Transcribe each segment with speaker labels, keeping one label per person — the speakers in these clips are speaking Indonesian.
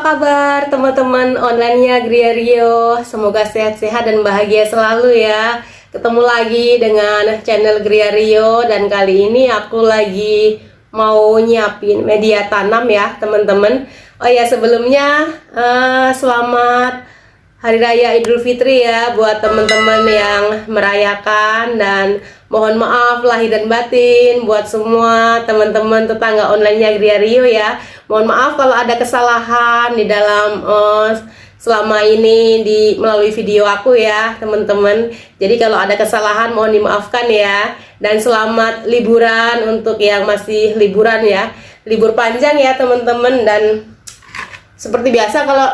Speaker 1: kabar teman-teman online-nya Gria Rio? Semoga sehat-sehat dan bahagia selalu ya. Ketemu lagi dengan channel Gria Rio, dan kali ini aku lagi mau nyiapin media tanam ya teman-teman. Oh ya, sebelumnya selamat Hari Raya Idul Fitri ya buat teman-teman yang merayakan, dan mohon maaf lahir dan batin buat semua teman-teman tetangga online-nya Gria Rio ya. Mohon maaf kalau ada kesalahan di dalam selama ini melalui video aku ya teman-teman. Jadi kalau ada kesalahan mohon dimaafkan ya. Dan selamat liburan untuk yang masih liburan ya. Libur panjang ya teman-teman. Dan seperti biasa kalau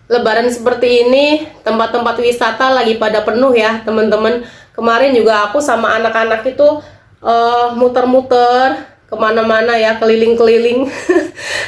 Speaker 1: Lebaran seperti ini, tempat-tempat wisata lagi pada penuh ya teman-teman. Kemarin juga aku sama anak-anak itu muter-muter kemana-mana ya, keliling-keliling.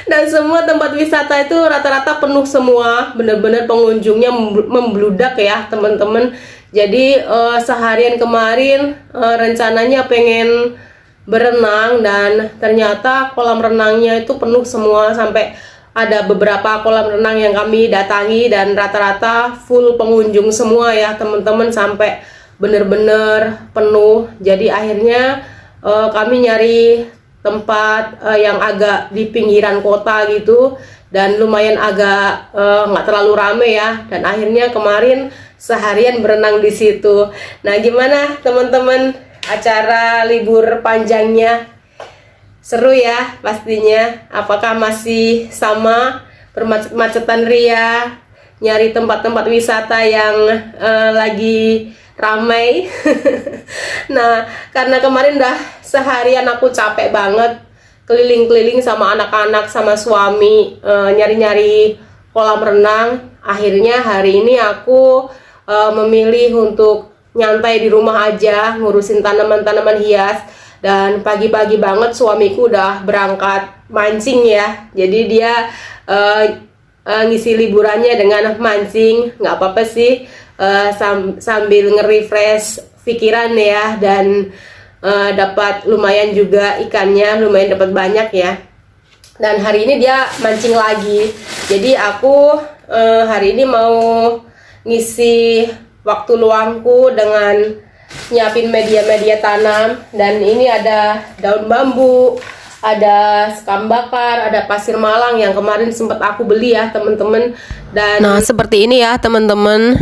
Speaker 1: Dan semua tempat wisata itu rata-rata penuh semua, bener-bener pengunjungnya membludak ya teman-teman. Jadi seharian kemarin rencananya pengen berenang, dan ternyata kolam renangnya itu penuh semua. Sampai ada beberapa kolam renang yang kami datangi dan rata-rata full pengunjung semua ya teman-teman, sampai bener-bener penuh. Jadi akhirnya kami nyari tempat yang agak di pinggiran kota gitu, dan lumayan agak nggak terlalu rame ya. Dan akhirnya kemarin seharian berenang di situ. Nah, gimana teman-teman acara libur panjangnya? Seru ya pastinya. Apakah masih sama bermacet-macetan ria, nyari tempat-tempat wisata yang lagi ramai? Nah, karena kemarin udah seharian aku capek banget keliling-keliling sama anak-anak sama suami, nyari-nyari kolam renang. Akhirnya hari ini aku memilih untuk nyantai di rumah aja, ngurusin tanaman-tanaman hias. Dan pagi-pagi banget suamiku udah berangkat mancing ya. Jadi dia ngisi liburannya dengan mancing. Nggak apa-apa sih, sambil nge-refresh pikiran ya. Dan dapat lumayan juga ikannya, lumayan dapat banyak ya. Dan hari ini dia mancing lagi. Jadi aku hari ini mau ngisi waktu luangku dengan nyiapin media-media tanam. Dan ini ada daun bambu, ada sekam bakar, ada pasir malang yang kemarin sempat aku beli ya teman-teman. Dan nah, seperti ini ya teman-teman,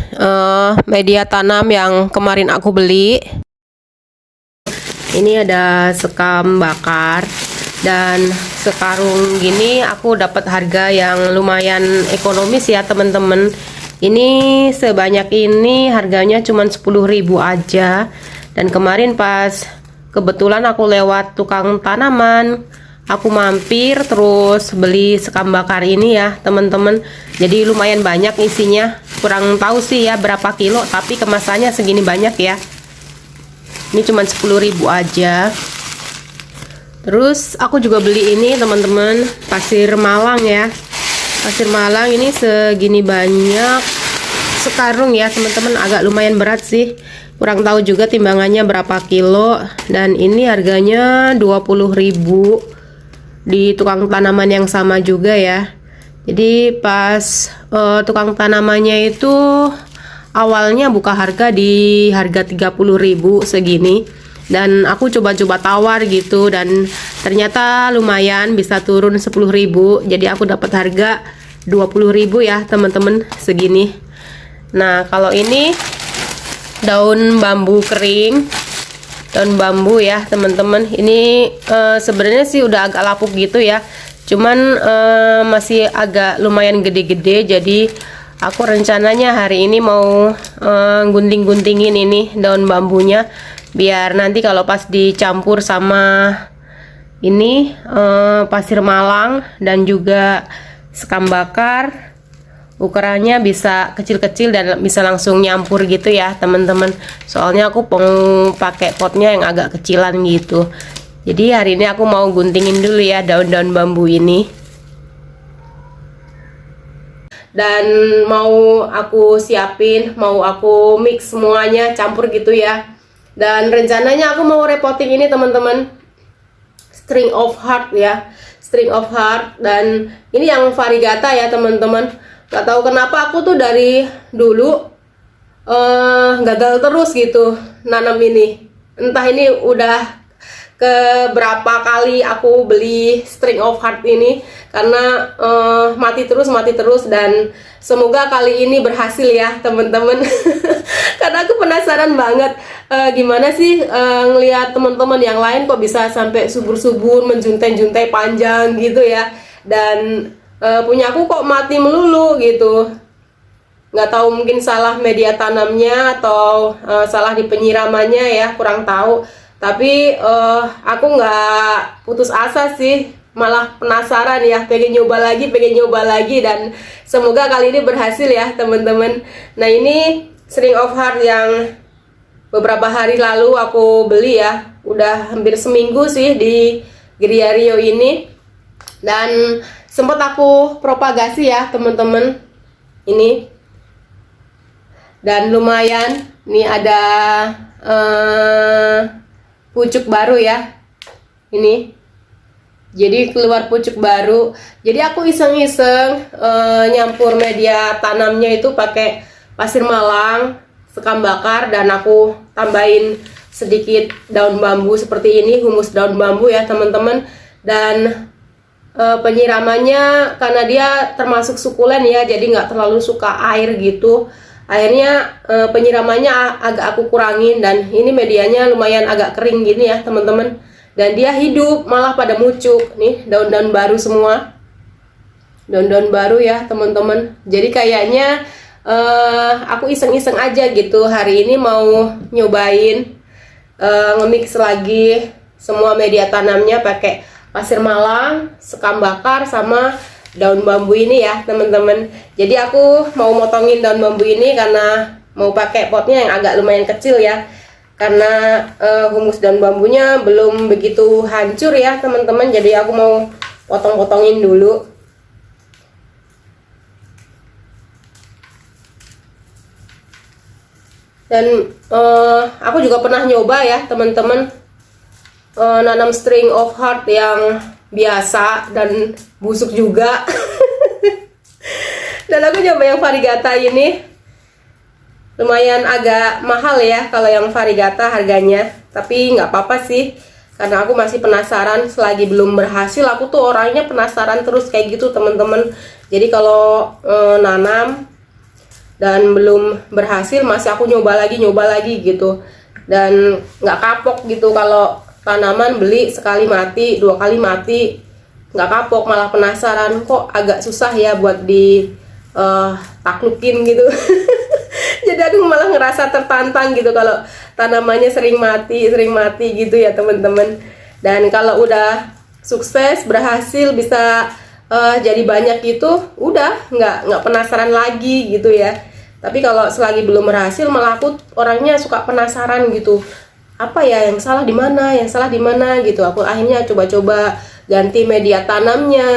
Speaker 1: media tanam yang kemarin aku beli. Ini ada sekam bakar, dan sekarung gini aku dapat harga yang lumayan ekonomis ya teman-teman. Ini sebanyak ini harganya cuma 10.000 aja. Dan kemarin pas kebetulan aku lewat tukang tanaman, aku mampir terus beli sekam bakar ini ya teman-teman. Jadi lumayan banyak isinya. Kurang tahu sih ya berapa kilo, tapi kemasannya segini banyak ya. Ini cuma 10.000 aja. Terus aku juga beli ini teman-teman, pasir malang ya. Pasir malang ini segini banyak, sekarung ya teman-teman, agak lumayan berat sih. Kurang tahu juga timbangannya berapa kilo. Dan ini harganya 20.000 di tukang tanaman yang sama juga ya. Jadi pas tukang tanamannya itu awalnya buka harga di harga 30.000 segini. Dan aku coba-coba tawar gitu, dan ternyata lumayan bisa turun 10.000. Jadi aku dapat harga 20.000 ya teman-teman, segini. Nah, kalau ini daun bambu kering, daun bambu ya teman-teman. Ini sebenarnya sih udah agak lapuk gitu ya, cuman masih agak lumayan gede-gede. Jadi aku rencananya hari ini mau gunting-guntingin ini daun bambunya, biar nanti kalau pas dicampur sama ini pasir malang dan juga sekam bakar, ukurannya bisa kecil-kecil dan bisa langsung nyampur gitu ya teman-teman. Soalnya aku mau pakai potnya yang agak kecilan gitu. Jadi hari ini aku mau guntingin dulu ya daun-daun bambu ini. Dan mau aku siapin, mau aku mix semuanya, campur gitu ya. Dan rencananya aku mau repotting ini teman-teman, string of heart ya. String of Heart. Dan ini yang variegata ya teman-teman. Gak tahu kenapa aku tuh dari dulu gagal terus gitu nanam ini. Entah ini udah ke berapa kali aku beli String of Heart ini, karena mati terus, dan semoga kali ini berhasil ya teman-teman. Karena aku penasaran banget gimana sih ngelihat teman-teman yang lain kok bisa sampai subur-subur, menjuntai-juntai panjang gitu ya, dan punya aku kok mati melulu gitu. Nggak tahu, mungkin salah media tanamnya atau salah di penyiramannya ya, kurang tahu. Tapi aku nggak putus asa sih, malah penasaran ya, pengen nyoba lagi, dan semoga kali ini berhasil ya teman-teman. Nah, ini String of Heart yang beberapa hari lalu aku beli ya, udah hampir seminggu sih di Geria Rio ini, dan sempat aku propagasi ya teman-teman ini, dan lumayan nih ada pucuk baru ya ini, jadi keluar pucuk baru. Jadi aku iseng-iseng nyampur media tanamnya itu pakai pasir malang, sekam bakar, dan aku tambahin sedikit daun bambu seperti ini, humus daun bambu ya teman-teman. Dan penyiramannya karena dia termasuk sukulen ya, jadi nggak terlalu suka air gitu. Akhirnya penyiramannya agak aku kurangin, dan ini medianya lumayan agak kering gini ya teman-teman, dan dia hidup, malah pada mucuk nih, daun-daun baru semua, daun-daun baru ya teman-teman. Jadi kayaknya aku iseng-iseng aja gitu, hari ini mau nyobain nge-mix lagi semua media tanamnya pakai pasir malang, sekam bakar, sama daun bambu ini ya teman-teman. Jadi aku mau motongin daun bambu ini karena mau pakai potnya yang agak lumayan kecil ya, karena humus daun bambunya belum begitu hancur ya teman-teman. Jadi aku mau potong-potongin dulu. Dan aku juga pernah nyoba ya teman-teman, nanam String of Heart yang biasa dan busuk juga. Dan aku coba yang variegata ini, lumayan agak mahal ya kalau yang variegata harganya, tapi nggak apa-apa sih, karena aku masih penasaran. Selagi belum berhasil, aku tuh orangnya penasaran terus kayak gitu teman-teman. Jadi kalau nanam dan belum berhasil, masih aku nyoba lagi gitu, dan nggak kapok gitu. Kalau tanaman beli sekali mati, 2 kali mati, nggak kapok, malah penasaran kok agak susah ya buat di taklukin gitu. Jadi aku malah ngerasa tertantang gitu kalau tanamannya sering mati gitu ya teman-teman. Dan kalau udah sukses, berhasil, bisa jadi banyak gitu, udah nggak penasaran lagi gitu ya. Tapi kalau selagi belum berhasil, malah aku orangnya suka penasaran gitu, apa ya yang salah di mana gitu. Aku akhirnya coba-coba ganti media tanamnya,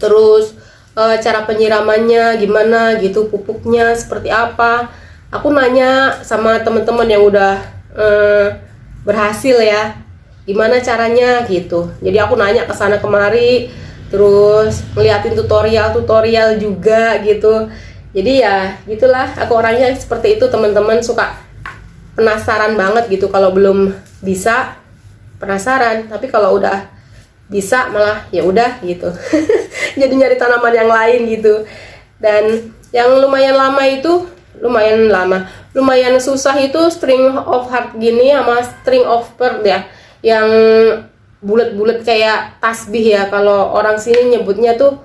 Speaker 1: terus cara penyiramannya gimana gitu, pupuknya seperti apa. Aku nanya sama teman-teman yang udah berhasil ya, gimana caranya gitu. Jadi aku nanya ke sana kemari, terus ngeliatin tutorial juga gitu. Jadi ya gitulah, aku orangnya seperti itu teman-teman, suka penasaran banget gitu. Kalau belum bisa penasaran, tapi kalau udah bisa malah ya udah gitu. Jadi nyari tanaman yang lain gitu. Dan yang lumayan susah itu String of Heart gini sama String of Pearl ya, yang bulat-bulat kayak tasbih ya, kalau orang sini nyebutnya tuh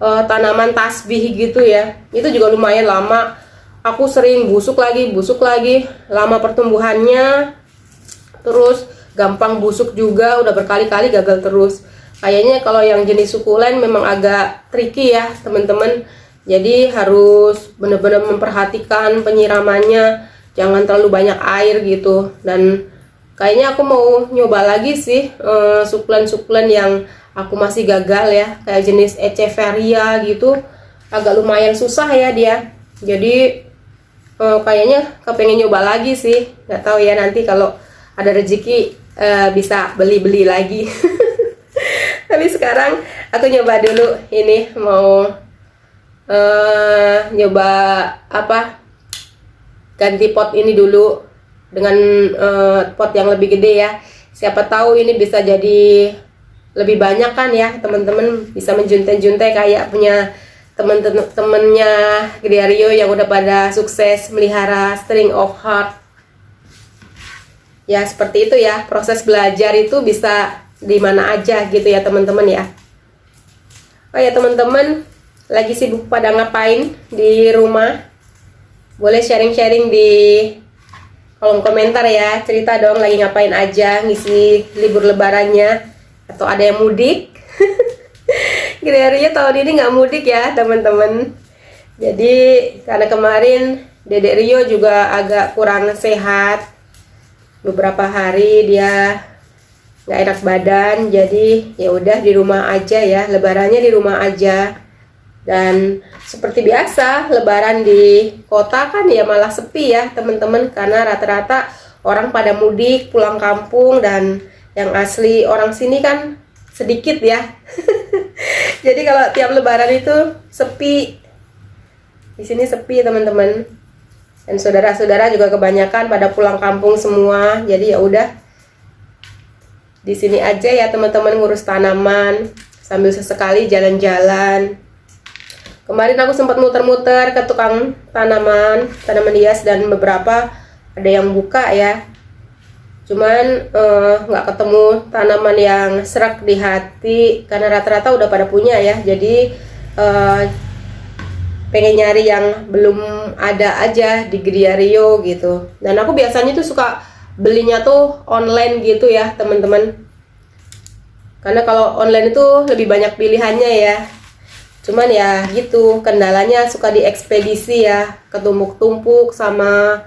Speaker 1: tanaman tasbih gitu ya. Itu juga lumayan lama, aku sering busuk lagi, lama pertumbuhannya, terus gampang busuk juga, udah berkali-kali gagal terus. Kayaknya kalau yang jenis sukulen memang agak tricky ya teman-teman. Jadi harus benar-benar memperhatikan penyiramannya, jangan terlalu banyak air gitu. Dan kayaknya aku mau nyoba lagi sih sukulen yang aku masih gagal ya, kayak jenis Echeveria gitu, agak lumayan susah ya dia. Jadi kayaknya kepengen nyoba lagi sih, nggak tahu ya nanti kalau ada rezeki bisa beli lagi. Tapi sekarang aku nyoba dulu ini mau nyoba apa, ganti pot ini dulu dengan pot yang lebih gede ya. Siapa tahu ini bisa jadi lebih banyak kan ya, teman-teman bisa menjuntai-juntai kayak punya temen-temennya Gede Rio yang udah pada sukses melihara string of heart. Ya seperti itu ya, proses belajar itu bisa di mana aja gitu ya teman-teman ya. Oh ya teman-teman, lagi sibuk pada ngapain di rumah? Boleh sharing-sharing di kolom komentar ya, cerita dong lagi ngapain aja ngisi libur lebarannya, atau ada yang mudik. Gede Rio tahun ini nggak mudik ya teman-teman. Jadi karena kemarin Dedek Rio juga agak kurang sehat, beberapa hari dia nggak enak badan, jadi ya udah di rumah aja ya, lebarannya di rumah aja. Dan seperti biasa lebaran di kota kan ya malah sepi ya teman-teman, karena rata-rata orang pada mudik pulang kampung dan yang asli orang sini kan sedikit ya. Jadi kalau tiap lebaran itu sepi. Di sini sepi teman-teman. Dan saudara-saudara juga kebanyakan pada pulang kampung semua. Jadi ya udah di sini aja ya teman-teman ngurus tanaman sambil sesekali jalan-jalan. Kemarin aku sempat muter-muter ke tukang tanaman hias dan beberapa ada yang buka ya. Cuman nggak ketemu tanaman yang serak di hati karena rata-rata udah pada punya ya. Jadi pengen nyari yang belum ada aja di Gede Rio gitu. Dan aku biasanya tuh suka belinya tuh online gitu ya teman-teman. Karena kalau online itu lebih banyak pilihannya ya. Cuman ya gitu, kendalanya suka diekspedisi ya, ketumpuk-tumpuk sama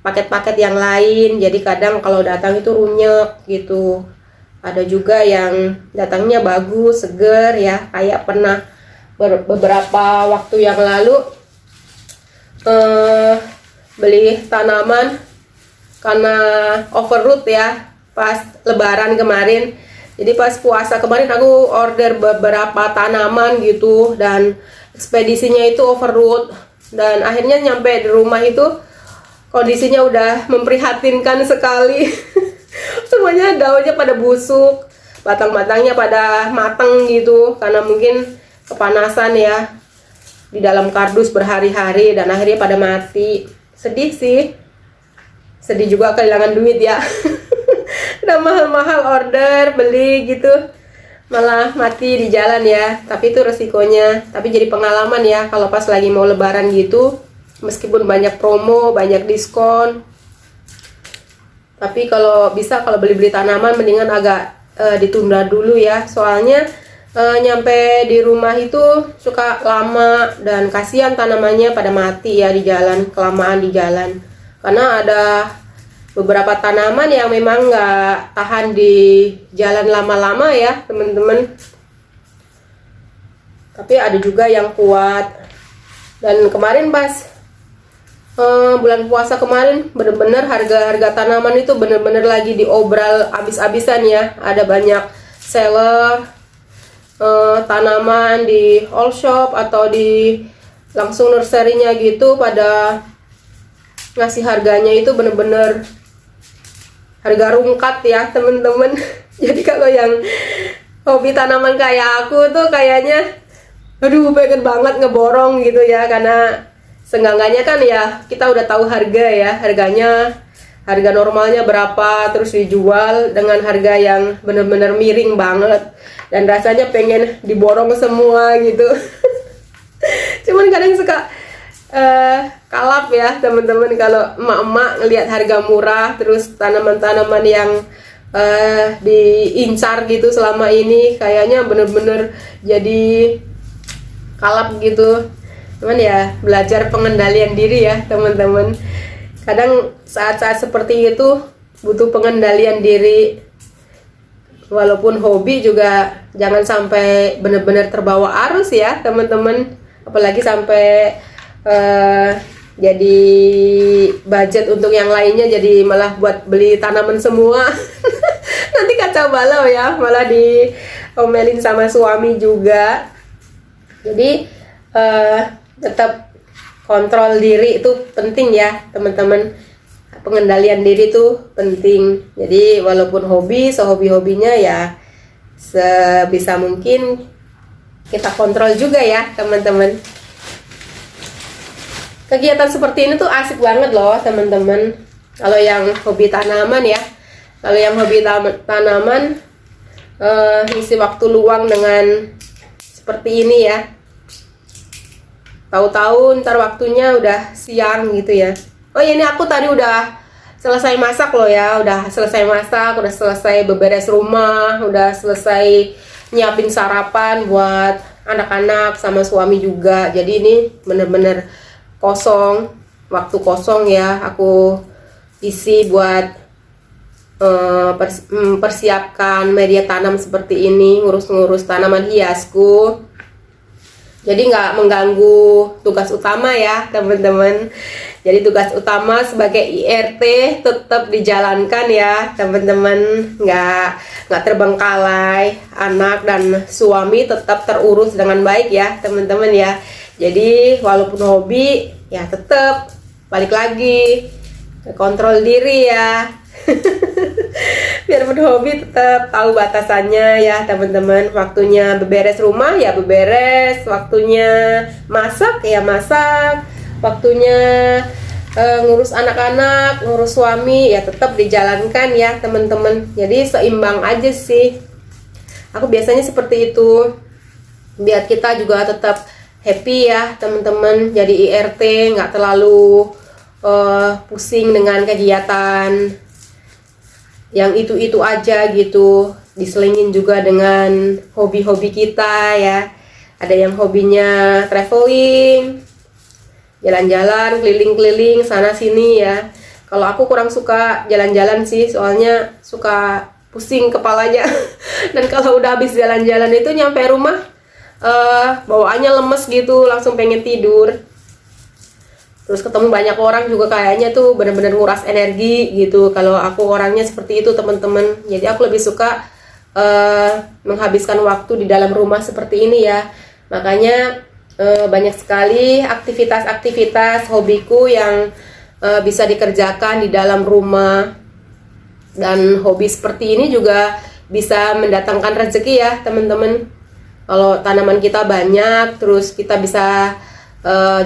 Speaker 1: paket-paket yang lain. Jadi kadang kalau datang itu runyek gitu. Ada juga yang datangnya bagus, seger ya. Kayak pernah beberapa waktu yang lalu beli tanaman karena overroot ya pas lebaran kemarin. Jadi pas puasa kemarin aku order beberapa tanaman gitu dan ekspedisinya itu overroot. Dan akhirnya nyampe di rumah itu kondisinya udah memprihatinkan sekali. Semuanya daunnya pada busuk, batang-batangnya pada matang gitu, karena mungkin kepanasan ya di dalam kardus berhari-hari dan akhirnya pada mati. Sedih sih, sedih juga kehilangan duit ya. Udah mahal-mahal order, beli gitu, malah mati di jalan ya. Tapi itu resikonya, tapi jadi pengalaman ya kalau pas lagi mau lebaran gitu. Meskipun banyak promo, banyak diskon, tapi kalau bisa kalau beli-beli tanaman mendingan agak ditunda dulu ya. Soalnya nyampe di rumah itu suka lama dan kasihan tanamannya pada mati ya di jalan, kelamaan di jalan. Karena ada beberapa tanaman yang memang nggak tahan di jalan lama-lama ya teman-teman. Tapi ada juga yang kuat. Dan kemarin pas bulan puasa kemarin bener-bener harga-harga tanaman itu bener-bener lagi diobral abis-abisan ya. Ada banyak seller tanaman di all shop atau di langsung nursery-nya gitu pada ngasih harganya itu bener-bener harga rungkat ya temen-temen. Jadi kalau yang hobi tanaman kayak aku tuh kayaknya aduh pengen banget ngeborong gitu ya, karena seenggaknya kan ya kita udah tahu harga ya, harga normalnya berapa, terus dijual dengan harga yang bener-bener miring banget dan rasanya pengen diborong semua gitu. Cuman kadang suka kalap ya teman-teman kalau emak-emak ngelihat harga murah terus tanaman-tanaman yang diincar gitu selama ini kayaknya bener-bener jadi kalap gitu. Cuman ya belajar pengendalian diri ya teman-teman. Kadang saat-saat seperti itu butuh pengendalian diri. Walaupun hobi juga jangan sampai benar-benar terbawa arus ya teman-teman. Apalagi sampai jadi budget untuk yang lainnya, jadi malah buat beli tanaman semua. Nanti kacau balau ya, malah diomelin sama suami juga. Jadi tetap kontrol diri itu penting ya teman-teman. Pengendalian diri itu penting. Jadi walaupun hobi, sehobi-hobinya ya sebisa mungkin kita kontrol juga ya teman-teman. Kegiatan seperti ini tuh asik banget loh teman-teman. Kalau yang hobi tanaman ya, kalau yang hobi tanaman ngisi waktu luang dengan seperti ini ya. Tahu-tahu ntar waktunya udah siang gitu ya. Oh ya, ini aku tadi udah selesai masak loh ya, udah selesai masak, udah selesai beberes rumah, udah selesai nyiapin sarapan buat anak-anak sama suami juga. Jadi ini bener-bener kosong, waktu kosong ya, aku isi buat persiapkan media tanam seperti ini, ngurus-ngurus tanaman hiasku. Jadi nggak mengganggu tugas utama ya teman-teman. Jadi tugas utama sebagai IRT tetap dijalankan ya teman-teman, nggak terbengkalai. Anak dan suami tetap terurus dengan baik ya teman-teman ya. Jadi walaupun hobi ya tetap balik lagi kontrol diri ya. Biarpun hobi tetap tahu batasannya ya teman-teman. Waktunya beberes rumah ya beberes, waktunya masak ya masak, waktunya ngurus anak-anak, ngurus suami ya tetap dijalankan ya teman-teman. Jadi seimbang aja sih. Aku biasanya seperti itu. Biar kita juga tetap happy ya teman-teman. Jadi IRT nggak terlalu pusing dengan kegiatan yang itu-itu aja gitu. Diselingin juga dengan hobi-hobi kita ya. Ada yang hobinya traveling, jalan-jalan, keliling-keliling sana sini ya. Kalau aku kurang suka jalan-jalan sih, soalnya suka pusing kepalanya. Dan kalau udah habis jalan-jalan itu nyampe rumah bawaannya lemes gitu, langsung pengen tidur. Terus ketemu banyak orang juga kayaknya tuh bener-bener nguras energi gitu. Kalau aku orangnya seperti itu teman-teman. Jadi aku lebih suka menghabiskan waktu di dalam rumah seperti ini ya. Makanya banyak sekali aktivitas-aktivitas hobiku yang bisa dikerjakan di dalam rumah. Dan hobi seperti ini juga bisa mendatangkan rezeki ya teman-teman. Kalau tanaman kita banyak, terus kita bisa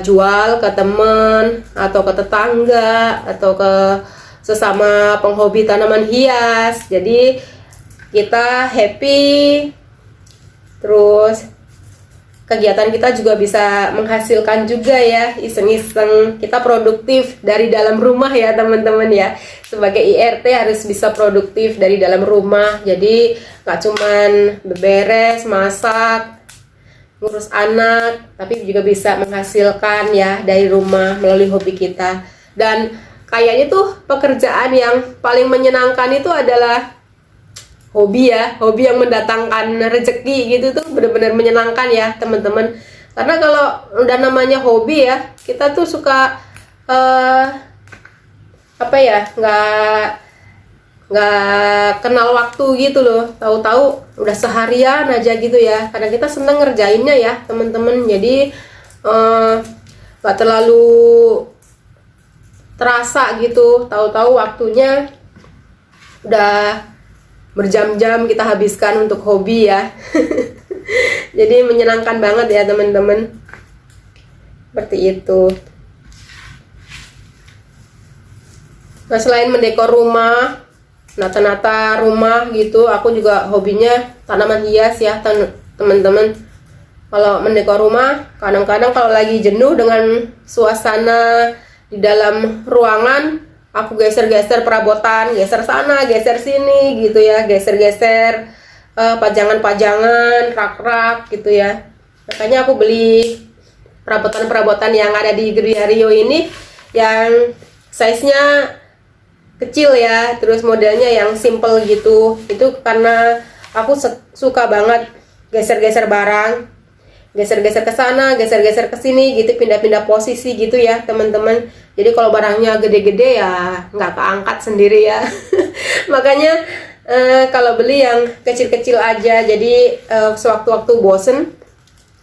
Speaker 1: jual ke teman atau ke tetangga atau ke sesama penghobi tanaman hias. Jadi kita happy, terus kegiatan kita juga bisa menghasilkan juga ya, iseng-iseng. Kita produktif dari dalam rumah ya teman-teman ya. Sebagai IRT harus bisa produktif dari dalam rumah. Jadi gak cuman beberes, masak, ngurus anak, tapi juga bisa menghasilkan ya dari rumah melalui hobi kita. Dan kayaknya tuh pekerjaan yang paling menyenangkan itu adalah hobi ya, hobi yang mendatangkan rezeki gitu tuh benar-benar menyenangkan ya teman-teman. Karena kalau udah namanya hobi ya, kita tuh suka apa ya, nggak kenal waktu gitu loh. Tahu-tahu udah seharian aja gitu ya, karena kita seneng ngerjainnya ya teman-teman. Jadi nggak terlalu terasa gitu. Tahu-tahu waktunya udah berjam-jam kita habiskan untuk hobi ya. Jadi menyenangkan banget ya teman-teman. Seperti itu. Nah, selain mendekor rumah, nata-nata rumah gitu, aku juga hobinya tanaman hias ya teman-teman. Kalau mendekor rumah, kadang-kadang kalau lagi jenuh dengan suasana di dalam ruangan, aku geser-geser perabotan, geser sana, geser sini gitu ya, geser-geser pajangan-pajangan, rak-rak gitu ya. Makanya aku beli perabotan-perabotan yang ada di Griario ini yang size-nya kecil ya, terus modelnya yang simple gitu. Itu karena aku suka banget geser-geser barang, geser-geser ke sana, geser-geser ke sini gitu, pindah-pindah posisi gitu ya teman-teman. Jadi kalau barangnya gede-gede ya nggak keangkat sendiri ya. Makanya Kalau beli yang kecil-kecil aja, jadi sewaktu-waktu bosen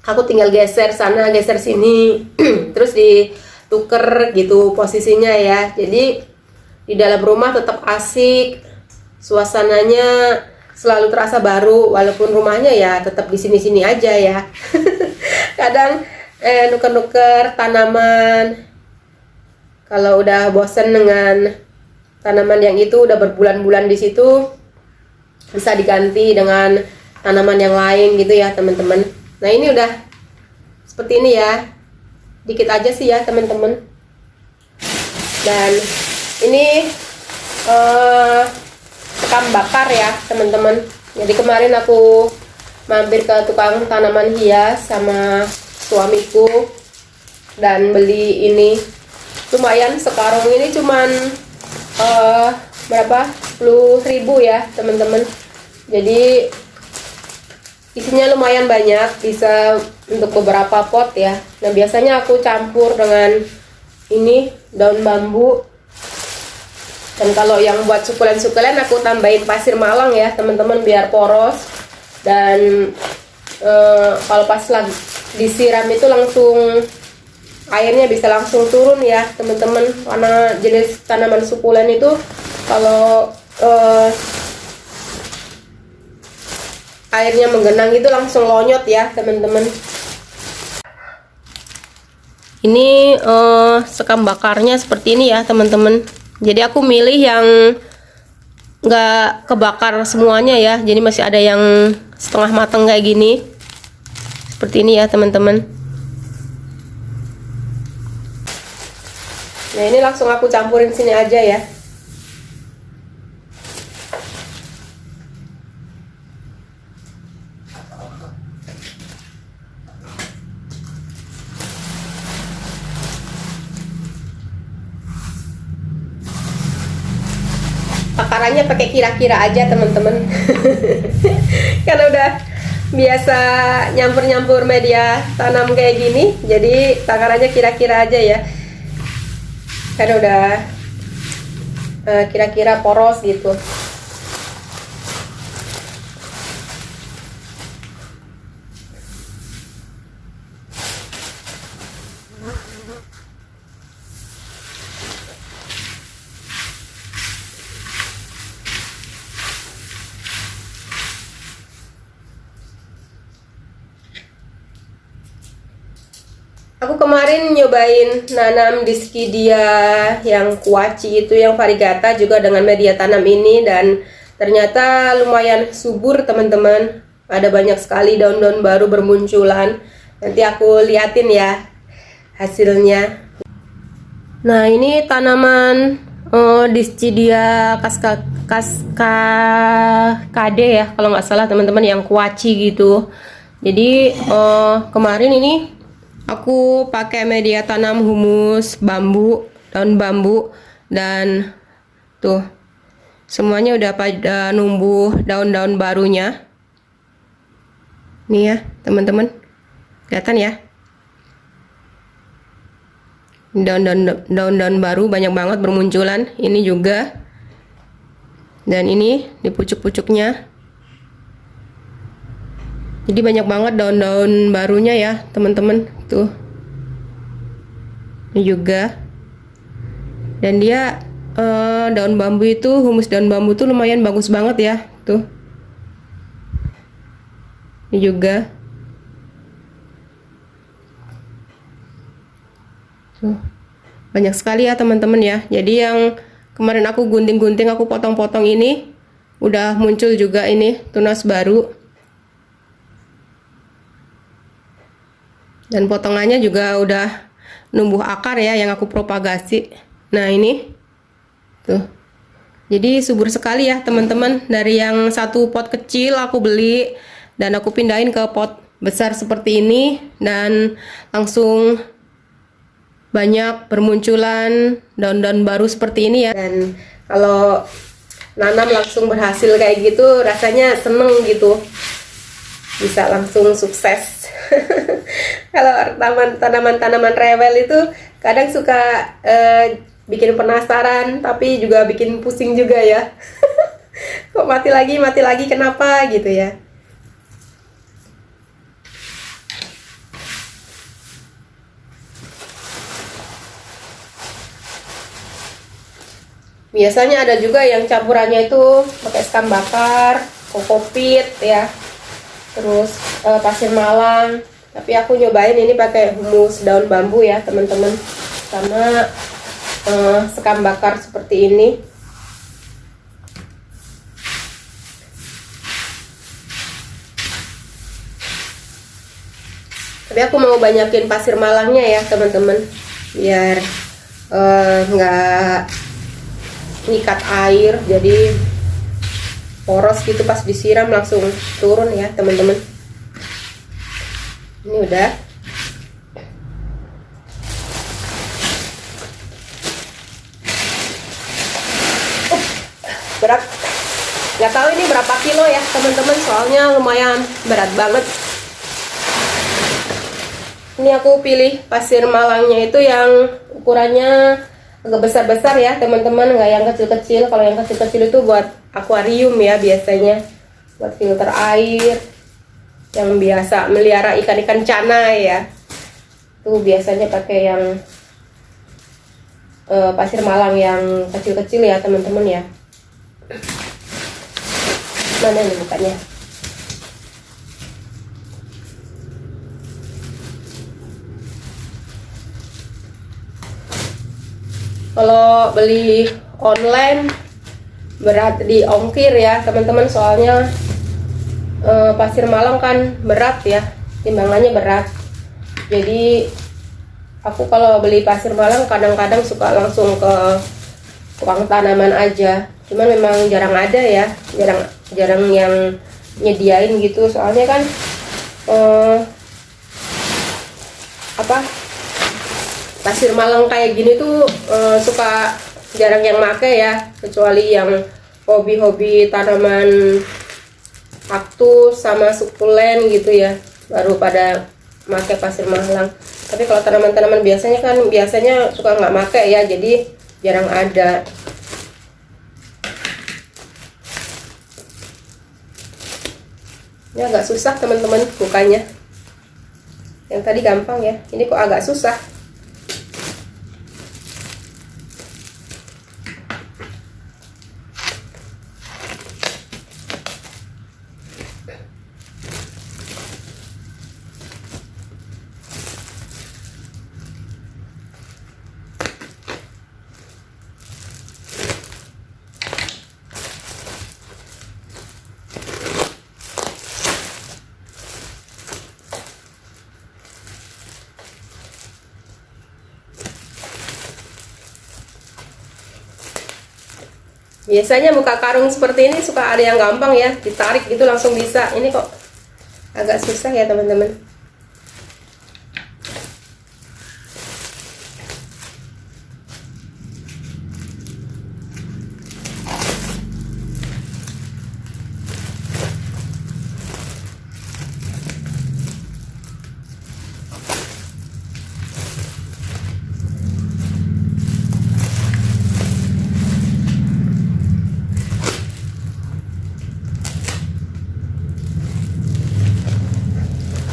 Speaker 1: aku tinggal geser sana geser sini terus dituker gitu posisinya ya. Jadi di dalam rumah tetap asik, suasananya selalu terasa baru walaupun rumahnya ya tetap di sini-sini aja ya. Kadang nuker-nuker tanaman. Kalau udah bosen dengan tanaman yang itu udah berbulan-bulan di situ, bisa diganti dengan tanaman yang lain gitu ya teman-teman. Nah ini udah seperti ini ya, dikit aja sih ya teman-teman. Dan ini sekam bakar ya teman-teman. Jadi kemarin aku mampir ke tukang tanaman hias sama suamiku dan beli ini. Lumayan, sekarang ini cuman berapa 10.000 ya teman-teman. Jadi isinya lumayan banyak, bisa untuk beberapa pot ya. Nah biasanya aku campur dengan ini daun bambu, dan kalau yang buat sukulen-sukulen aku tambahin pasir malang ya teman-teman biar poros. Dan kalau pas lagi disiram itu langsung airnya bisa langsung turun ya teman-teman, karena jenis tanaman sukulen itu kalau airnya menggenang itu langsung lonyot ya teman-teman. Ini sekam bakarnya seperti ini ya teman-teman. Jadi aku milih yang nggak kebakar semuanya ya, jadi masih ada yang setengah matang kayak gini, seperti ini ya teman-teman. Nah ini langsung aku campurin sini aja ya. Takarannya pakai kira-kira aja teman-teman. Karena udah biasa nyampur-nyampur media tanam kayak gini, jadi takarannya kira-kira aja ya. Karena udah kira-kira poros gitu. Aku kemarin nyobain nanam Dischidia yang kuaci itu, yang variegata juga dengan media tanam ini, dan ternyata lumayan subur teman-teman. Ada banyak sekali daun-daun baru bermunculan. Nanti aku liatin ya hasilnya. Nah ini tanaman Dischidia KD ya kalau nggak salah teman-teman, yang kuaci gitu. Jadi kemarin ini aku pakai media tanam humus bambu, daun bambu, dan tuh semuanya udah pada numbuh daun-daun barunya. Nih ya teman-teman, kelihatan ya, daun-daun baru banyak banget bermunculan. Ini juga, dan ini di pucuk-pucuknya. Jadi banyak banget daun-daun barunya ya teman-teman. Tuh ini juga, dan dia daun bambu itu, humus daun bambu tuh lumayan bagus banget ya. Tuh ini juga tuh banyak sekali ya teman-teman ya. Jadi yang kemarin aku gunting-gunting, aku potong-potong ini udah muncul juga ini tunas baru. Dan potongannya juga udah numbuh akar ya, yang aku propagasi. Nah ini tuh, jadi subur sekali ya teman-teman. Dari yang satu pot kecil aku beli dan aku pindahin ke pot besar seperti ini, dan langsung banyak bermunculan daun-daun baru seperti ini ya. Dan kalau nanam langsung berhasil kayak gitu, rasanya seneng gitu, bisa langsung sukses. Kalau tanaman-tanaman rewel itu kadang suka bikin penasaran, tapi juga bikin pusing juga ya. Kok mati lagi, kenapa gitu ya. Biasanya ada juga yang campurannya itu pakai sekam bakar, kokopit ya, terus pasir malang. Tapi aku nyobain ini pakai humus daun bambu ya teman-teman, sama sekam bakar seperti ini. Tapi aku mau banyakin pasir malangnya ya teman-teman, biar nggak ngikat air, jadi poros gitu, pas disiram langsung turun ya teman-teman. Ini udah. Berat, nggak tahu ini berapa kilo ya teman-teman, soalnya lumayan berat banget. Ini aku pilih pasir malangnya itu yang ukurannya agak besar-besar ya teman-teman, nggak yang kecil-kecil. Kalau yang kecil-kecil itu buat akuarium ya, biasanya buat filter air yang biasa melihara ikan-ikan cana ya, tuh biasanya pakai yang pasir malang yang kecil-kecil ya teman-teman ya. Mana nih bukanya? Kalau beli online berat di ongkir ya teman-teman, soalnya pasir malang kan berat ya, timbangannya berat. Jadi aku kalau beli pasir malang kadang-kadang suka langsung ke tukang tanaman aja, cuman memang jarang ada ya, jarang yang nyediain gitu. Soalnya kan pasir malang kayak gini tuh suka jarang yang make ya, kecuali yang hobi-hobi tanaman kaktus sama sukulen gitu ya, baru pada make pasir malang. Tapi kalau tanaman-tanaman biasanya suka nggak make ya, jadi jarang ada. Ini agak susah teman-teman bukanya, yang tadi gampang ya, ini kok agak susah. Biasanya buka karung seperti ini suka ada yang gampang ya, ditarik gitu langsung bisa. Ini kok agak susah ya teman-teman.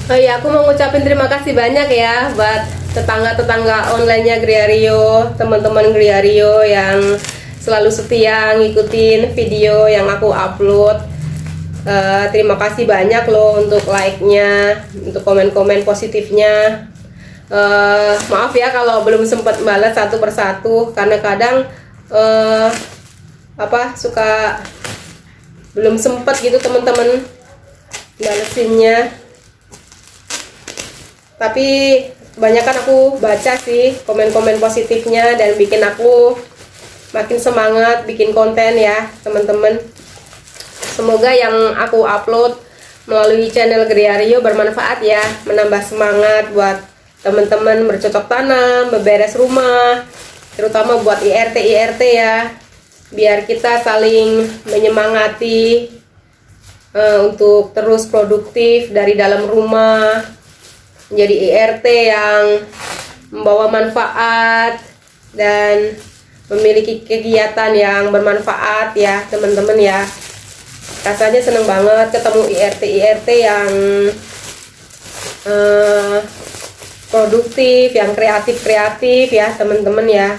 Speaker 1: Oh iya, aku mau ngucapin terima kasih banyak ya buat tetangga-tetangga online-nya Griario, teman-teman Griario yang selalu setia ngikutin video yang aku upload. Terima kasih banyak loh untuk like-nya, untuk komen-komen positifnya. Maaf ya kalau belum sempat balas satu persatu, karena kadang suka belum sempat gitu teman-teman balesinnya. Tapi kebanyakan aku baca sih komen-komen positifnya, dan bikin aku makin semangat bikin konten ya teman-teman. Semoga yang aku upload melalui channel Griario bermanfaat ya, menambah semangat buat teman-teman bercocok tanam, beberes rumah, terutama buat IRT ya, biar kita saling menyemangati untuk terus produktif dari dalam rumah, menjadi IRT yang membawa manfaat dan memiliki kegiatan yang bermanfaat ya teman-teman ya. Rasanya seneng banget ketemu IRT yang produktif, yang kreatif ya teman-teman ya.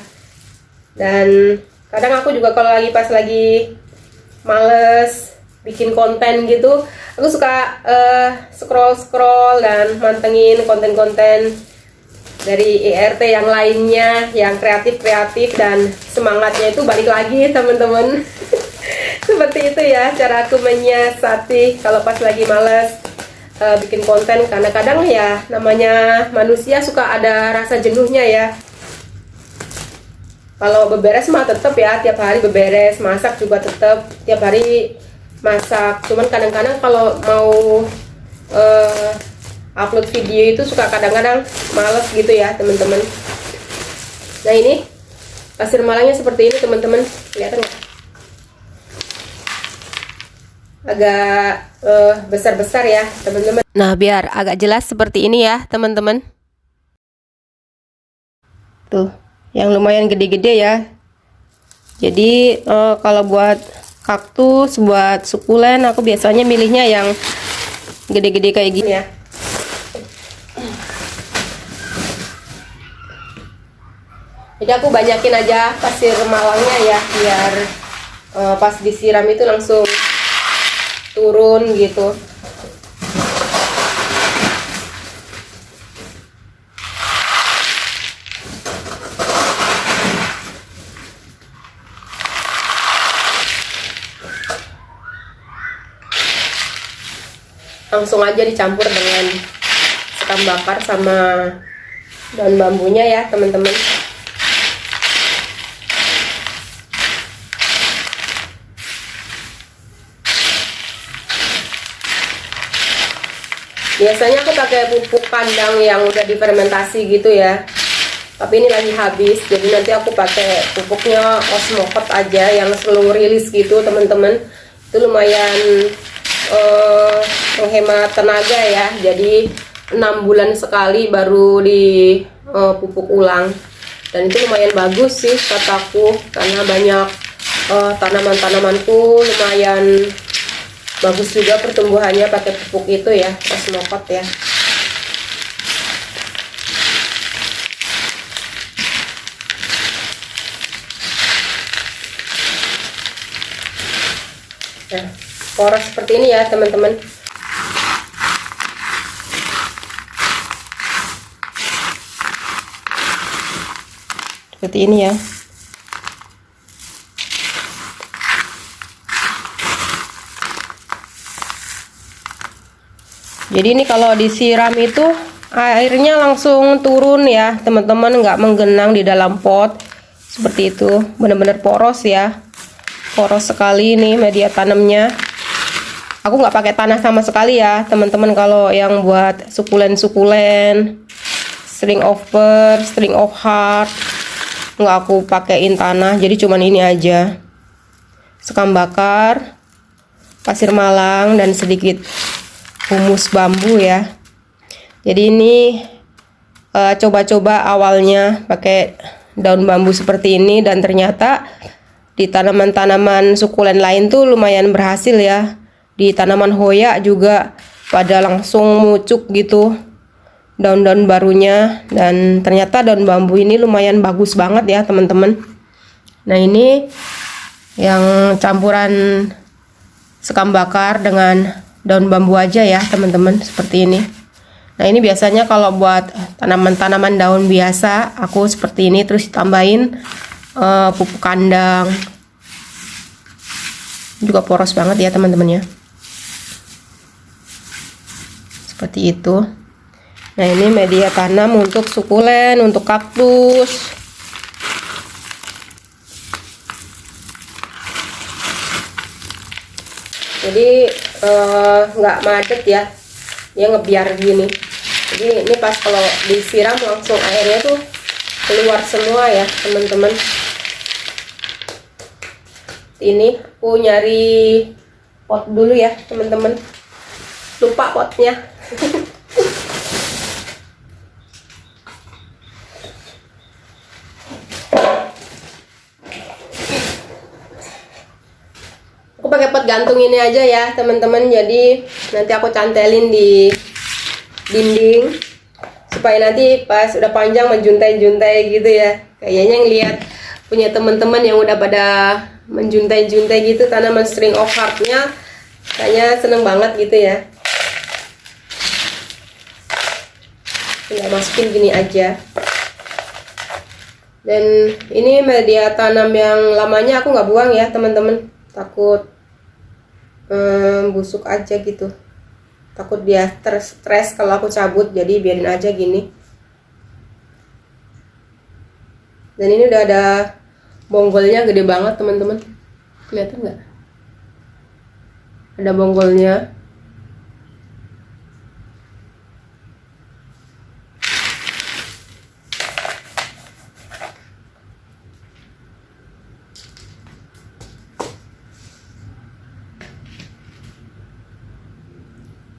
Speaker 1: Dan kadang aku juga kalau pas lagi males bikin konten gitu, aku suka scroll dan mantengin konten-konten dari IRT yang lainnya yang kreatif dan semangatnya itu balik lagi teman-teman. Seperti itu ya cara aku menyiasati kalau pas lagi males bikin konten, karena kadang ya namanya manusia suka ada rasa jenuhnya ya. Kalau beberes mah tetap ya tiap hari beberes, masak juga tetap tiap hari masak. Cuman kadang-kadang kalau mau upload video itu suka kadang-kadang males gitu ya teman-teman. Nah ini pasir malangnya seperti ini teman-teman, kelihatan nggak? Agak besar-besar ya teman-teman. Nah biar agak jelas seperti ini ya teman-teman. Tuh yang lumayan gede-gede ya. Jadi kalau buat kaktus, buat sukulen aku biasanya milihnya yang gede-gede kayak gini ya. Jadi aku banyakin aja pasir malangnya ya, biar pas disiram itu langsung turun gitu. Langsung aja dicampur dengan sekam bakar sama daun bambunya ya teman-teman. Biasanya aku pakai pupuk kandang yang udah difermentasi gitu ya, tapi ini lagi habis, jadi nanti aku pakai pupuknya Osmocot aja yang slow release gitu teman-teman. Itu lumayan menghemat tenaga ya, jadi 6 bulan sekali baru di pupuk ulang, dan itu lumayan bagus sih kataku, karena banyak tanaman-tanamanku lumayan bagus juga pertumbuhannya pakai pupuk itu ya, Osmocot ya. Nah, poros seperti ini ya teman-teman. Seperti ini ya. Jadi ini kalau disiram itu airnya langsung turun ya teman-teman, nggak menggenang di dalam pot seperti itu, bener-bener poros ya, poros sekali ini media tanamnya. Aku nggak pakai tanah sama sekali ya teman-teman. Kalau yang buat sukulen string of pearl, string of heart, nggak aku pakein tanah, jadi cuman ini aja, sekam bakar, pasir malang, dan sedikit humus bambu ya. Jadi ini coba-coba awalnya pakai daun bambu seperti ini, dan ternyata di tanaman-tanaman sukulen lain tuh lumayan berhasil ya. Di tanaman hoya juga pada langsung mucuk gitu daun-daun barunya, dan ternyata daun bambu ini lumayan bagus banget ya teman-teman. Nah ini yang campuran sekam bakar dengan daun bambu aja ya teman-teman, seperti ini. Nah ini biasanya kalau buat tanaman-tanaman daun biasa aku seperti ini, terus ditambahin pupuk kandang, juga poros banget ya teman-teman ya, seperti itu. Nah ini media tanam untuk sukulen, untuk kaktus. Jadi nggak macet ya, dia ngebiar gini. Jadi ini pas kalau disiram langsung airnya tuh keluar semua ya teman-teman. Ini aku nyari pot dulu ya teman-teman, lupa potnya. buat gantung ini aja ya teman-teman. Jadi nanti aku cantelin di dinding supaya nanti pas udah panjang menjuntai-juntai gitu ya. Kayaknya ngeliat punya teman-teman yang udah pada menjuntai-juntai gitu tanaman string of heart-nya, kayaknya seneng banget gitu ya. Tinggal masukin gini aja. Dan ini media tanam yang lamanya aku nggak buang ya teman-teman, takut busuk aja gitu, takut dia stres kalau aku cabut, jadi biarin aja gini. Dan ini udah ada bonggolnya, gede banget teman-teman, kelihatan nggak? Ada bonggolnya.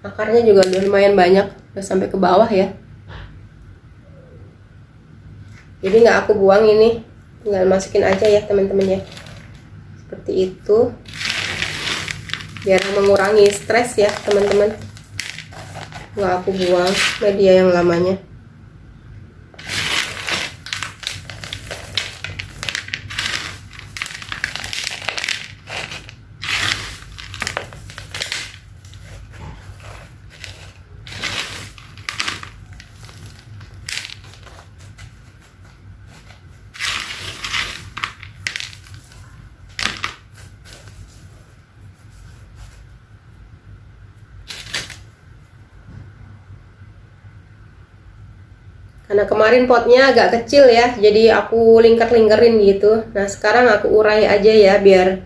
Speaker 1: Akarnya juga udah lumayan banyak, udah sampai ke bawah ya. Jadi nggak aku buang ini, tinggal masukin aja ya teman-teman ya. Seperti itu, biar mengurangi stres ya teman-teman. Nggak aku buang media yang lamanya. Karena kemarin potnya agak kecil ya, jadi aku lingkar-lingkerin gitu. Nah sekarang aku urai aja ya, biar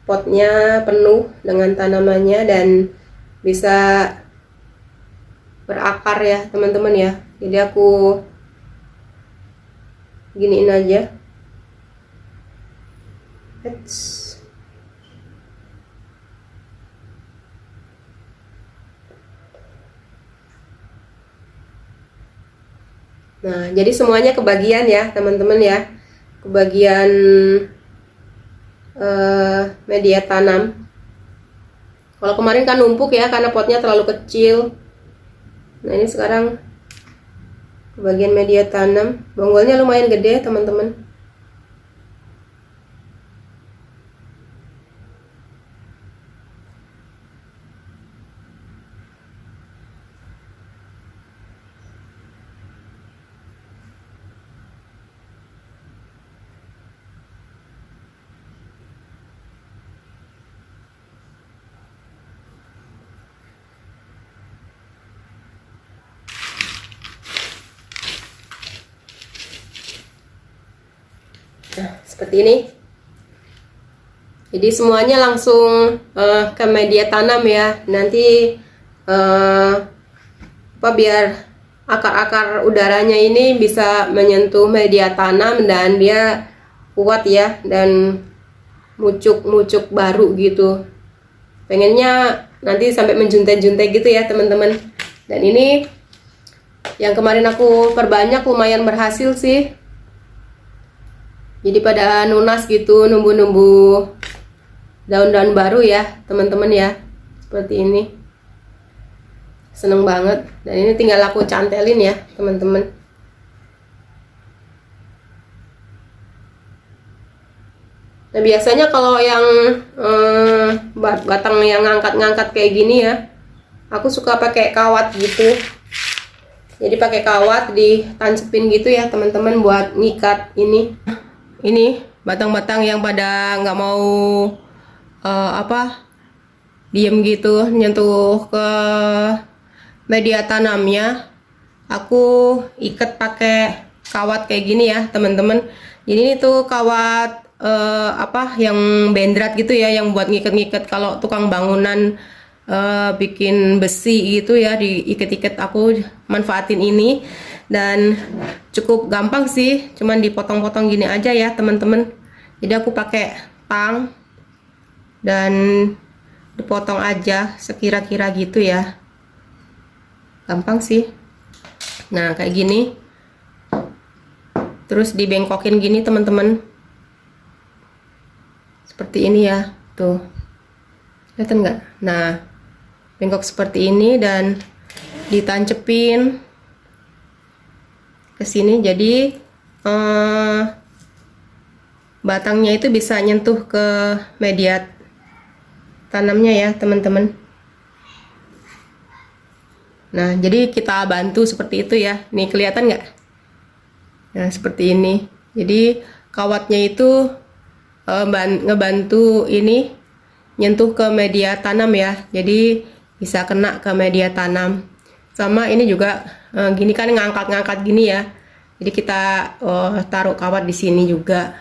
Speaker 1: potnya penuh dengan tanamannya dan bisa berakar ya teman-teman ya. Jadi aku giniin aja. Nah, jadi semuanya kebagian ya teman-teman ya, kebagian media tanam. Kalau kemarin kan numpuk ya karena potnya terlalu kecil. Nah ini sekarang kebagian media tanam, bonggolnya lumayan gede teman-teman. Nah, seperti ini. Jadi semuanya langsung ke media tanam ya. Nanti biar akar-akar udaranya ini bisa menyentuh media tanam dan dia kuat ya, dan mucuk-mucuk baru gitu. Pengennya nanti sampai menjuntai-juntai gitu ya teman-teman. Dan ini yang kemarin aku perbanyak lumayan berhasil sih. Jadi pada nunas gitu, numbuh-numbuh daun-daun baru ya teman-teman ya. Seperti ini. Seneng banget. Dan ini tinggal aku cantelin ya teman-teman. Nah biasanya kalau yang batang yang ngangkat-ngangkat kayak gini ya, aku suka pakai kawat gitu. Jadi pakai kawat ditancepin gitu ya teman-teman buat ngikat ini. Ini batang-batang yang pada nggak mau diem gitu nyentuh ke media tanamnya, aku ikat pakai kawat kayak gini ya teman-teman. Jadi ini tuh kawat yang bendrat gitu ya, yang buat ngikat-ngikat kalau tukang bangunan bikin besi gitu ya, diikat-ikat. Aku manfaatin ini dan cukup gampang sih, cuman dipotong-potong gini aja ya teman-teman. Jadi aku pakai tang dan dipotong aja sekira-kira gitu ya, gampang sih. Nah kayak gini, terus dibengkokin gini teman-teman. seperti ini ya, tuh, kelihatan nggak? Nah, bengkok seperti ini dan ditancepin ke sini, jadi batangnya itu bisa nyentuh ke media tanamnya ya teman-teman. Nah, jadi kita bantu seperti itu ya. Nih, kelihatan nggak? Nah, seperti ini. Jadi kawatnya itu ngebantu ini nyentuh ke media tanam ya. Jadi bisa kena ke media tanam. Sama ini juga gini kan, ngangkat-ngangkat gini ya. Jadi kita taruh kawat di sini juga.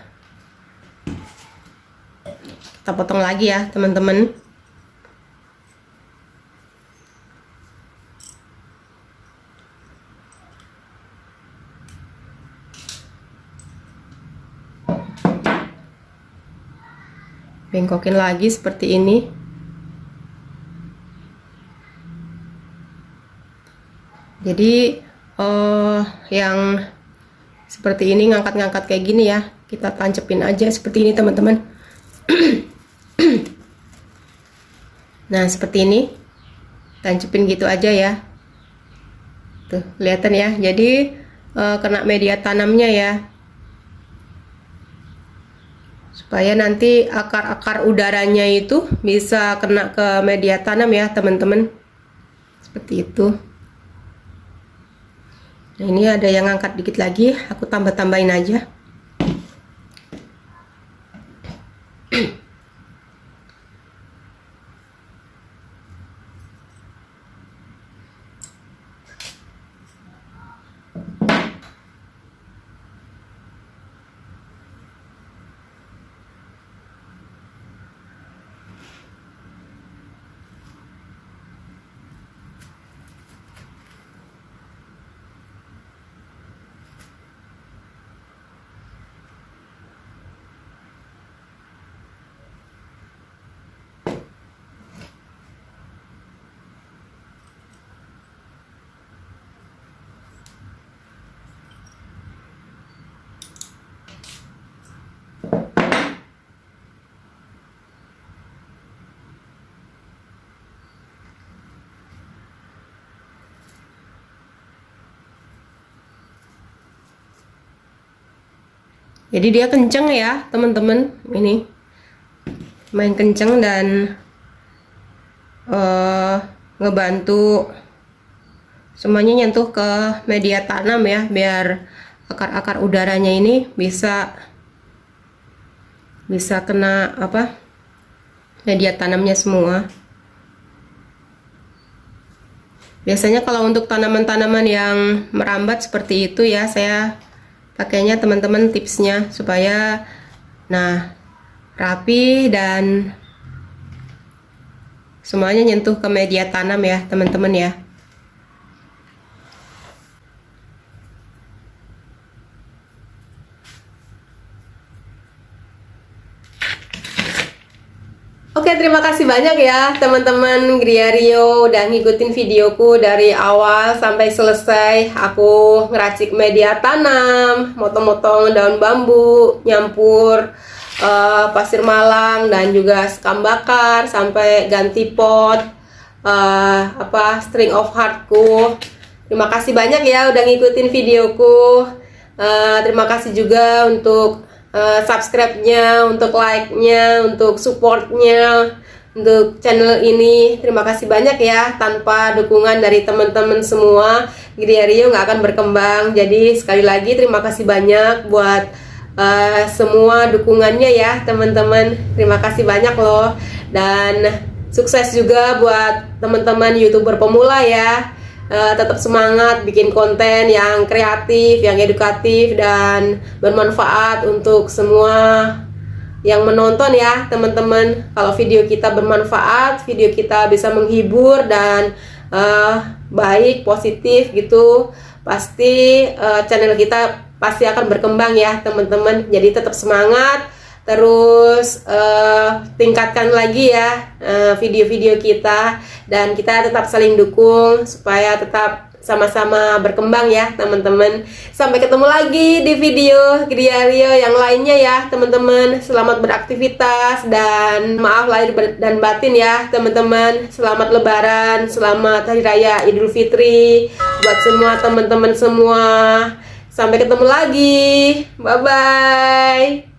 Speaker 1: Kita potong lagi ya teman-teman. Bengkokin lagi seperti ini. Jadi yang seperti ini, ngangkat-ngangkat kayak gini ya, kita tancepin aja seperti ini teman-teman. Nah, seperti ini, tancepin gitu aja ya. Tuh, kelihatan ya. Jadi kena media tanamnya ya, supaya nanti akar-akar udaranya itu bisa kena ke media tanam ya teman-teman, seperti itu. Nah, ini ada yang ngangkat dikit lagi, aku tambah-tambahin aja. Jadi dia kenceng ya teman-teman, ini main kenceng dan ngebantu semuanya nyentuh ke media tanam ya, biar akar-akar udaranya ini bisa kena apa, media tanamnya semua. Biasanya kalau untuk tanaman-tanaman yang merambat seperti itu ya, saya pakainya teman-teman tipsnya supaya nah rapi dan semuanya nyentuh ke media tanam ya teman-teman ya. Oke, terima kasih banyak ya teman-teman Griario udah ngikutin videoku dari awal sampai selesai. Aku ngeracik media tanam, motong-motong daun bambu, nyampur pasir malang dan juga sekam bakar, sampai ganti pot string of heartku. Terima kasih banyak ya udah ngikutin videoku. Terima kasih juga untuk subscribe-nya, untuk like-nya, untuk support-nya untuk channel ini. Terima kasih banyak ya. Tanpa dukungan dari teman-teman semua, Griario nggak akan berkembang. Jadi sekali lagi terima kasih banyak buat semua dukungannya ya teman-teman. Terima kasih banyak loh. Dan sukses juga buat teman-teman YouTuber pemula ya. Tetap semangat bikin konten yang kreatif, yang edukatif dan bermanfaat untuk semua yang menonton ya teman-teman. Kalau video kita bermanfaat, video kita bisa menghibur dan baik, positif gitu, pasti channel kita pasti akan berkembang ya teman-teman. Jadi tetap semangat, terus tingkatkan lagi ya video-video kita, dan kita tetap saling dukung supaya tetap sama-sama berkembang ya teman-teman. Sampai ketemu lagi di video Rio yang lainnya ya teman-teman. Selamat beraktivitas dan maaf lahir dan batin ya teman-teman. Selamat Lebaran, selamat Hari Raya Idul Fitri buat semua teman-teman semua. Sampai ketemu lagi. Bye-bye.